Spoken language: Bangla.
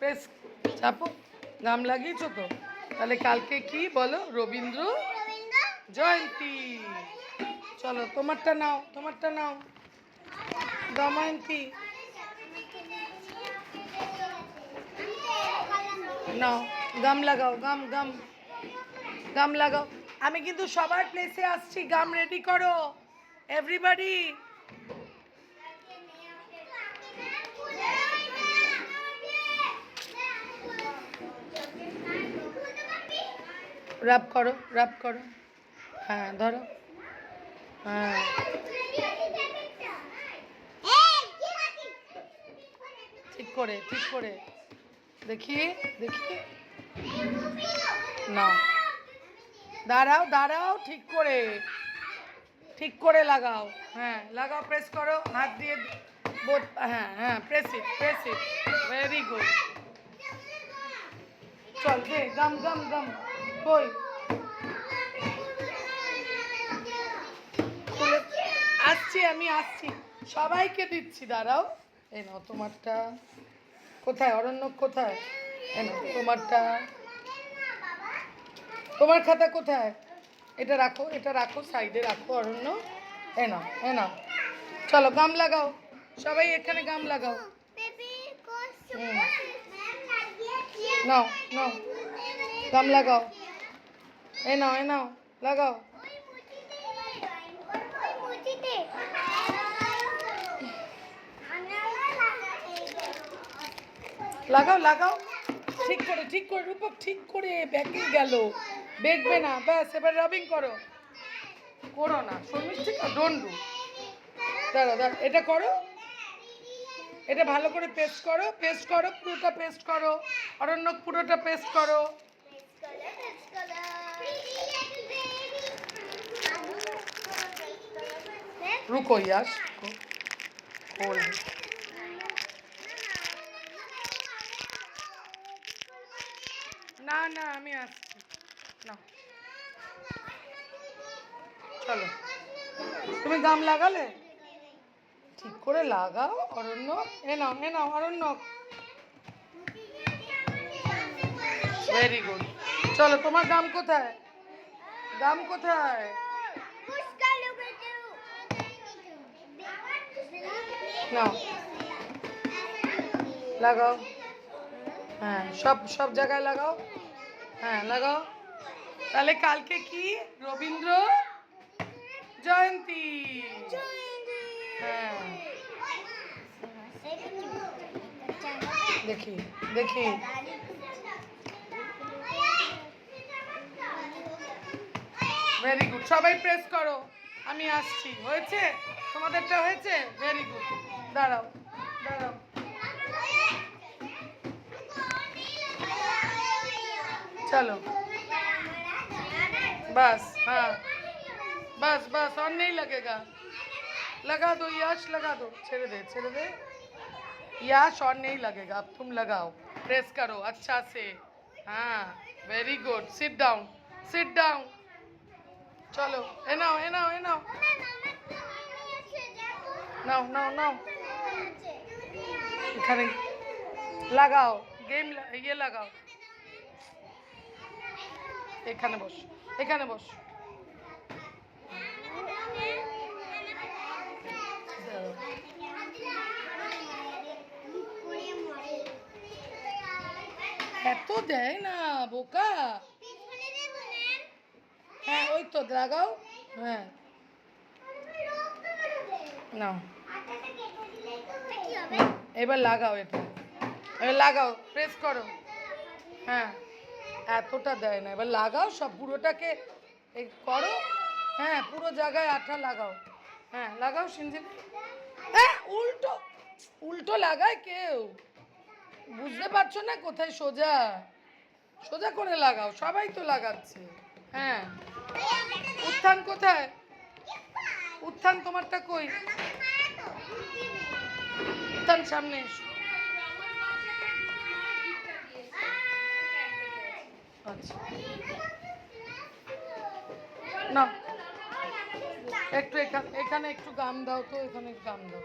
প্রেস চাপো। গাম লাগিয়েছো তো? তাহলে কালকে কি বলো? রবীন্দ্র জয়ন্তী। চলো তোমারটা নাও, তোমারটা নাও। দময়ন্তী নাও, গাম লাগাও, গাম গাম গাম লাগাও। আমি কিন্তু সবার প্লেসে আসছি, গাম রেডি করো এভরিবডি। রাব করো, রাব করো। হ্যাঁ ধরো। হ্যাঁ ঠিক করে, ঠিক করে। দেখি, দেখি। না, দাঁড়াও দাঁড়াও, ঠিক করে, ঠিক করে লাগাও। হ্যাঁ লাগাও, প্রেস করো হাত দিয়ে। হ্যাঁ হ্যাঁ, প্রেস ইট, প্রেস ইট। Very good. চল দে, গাম গাম গাম। কই আসছি, আমি আসছি, সবাইকে দিচ্ছি, দাঁড়াও। এই নাও তোমারটা। কোথায় অরণ্যক, কোথায়? এই নাও তোমারটা। তোমার খাতা কোথায়? এটা রাখো, এটা রাখো, সাইডে রাখো অরণ্য। এ নাও, এ নাও। চলো গাম লাগাও, সবাই এখানে গাম লাগাও। নাও নাও, গাম লাগাও। এ নাও, এ নাও, লাগাও। লাগাও লাগাও, ঠিক করে, ঠিক করে রূপক, ঠিক করে। ব্যাকে গেল, দেখবে না, ব্যাস এবার রাবিং করো। করো না শর্মিষ্ঠি, ডোন্ট ডু। দাঁড়া দাঁড়া, এটা করো, এটা ভালো করে পেস্ট করো, পেস্ট করো, পুরোটা পেস্ট করো। অরণ্যক পুরোটা পেস্ট করো। রুকো ইয়াস, না না আমি আসছি না। চলো, তুমি গাম লাগালে? ঠিক করে লাগাও অরণ্য। এ নাও, এ নাও অরণ্য। Very good. চলো তোমার গাম কোথায়? গাম কোথায়? নাও লাগাও। হ্যাঁ সব সব জায়গায় লাগাও। হ্যাঁ লাগাও। তাহলে কালকে কি? রবীন্দ্র জয়ন্তী। হ্যাঁ দেখি, দেখি। ভেরি গুড, সবাই প্রেস করো, আমি আসছি। হয়েছে? তোমাদেরটা হয়েছে? Very good. দাঁড়াও দাঁড়াও। चलो बस, हाँ बस बस, और नहीं लगेगा। लगा दो यश, लगा दो। छेड़ दे, छेड़ दे यश, और नहीं लगेगा। अब तुम लगाओ, प्रेस करो अच्छा से। हाँ very good. Sit down, sit down. चलो ए नाओ, ए नाओ, ए नाओ, नाओ नाओ नाओ। এখানে লাগাও, গেম ইয়ে লাগাও। এখানে বস, এখানে বস। এত দেয় না বোকা। হ্যাঁ ওই তো লাগাও। হ্যাঁ নাও, এবার লাগাও, এটা এবার লাগাও, প্রেস করো। হ্যাঁ এতটা দেয় না, এবার লাগাও সব পুরোটাকে করো। হ্যাঁ পুরো জায়গায় আঠা লাগাও। হ্যাঁ লাগাও সিঞ্জিত। হ্যাঁ উল্টো, উল্টো লাগায় কেউ? বুঝতে পারছো না কোথায় সোজা? সোজা করে লাগাও, সবাই তো লাগাচ্ছে। হ্যাঁ উত্থান কোথায়? উত্থান তোমারটা কই? উত্থান সামনে এসো। আচ্ছা না, একটু এখানে একটু গাম দাও তো, এখানে গাম দাও।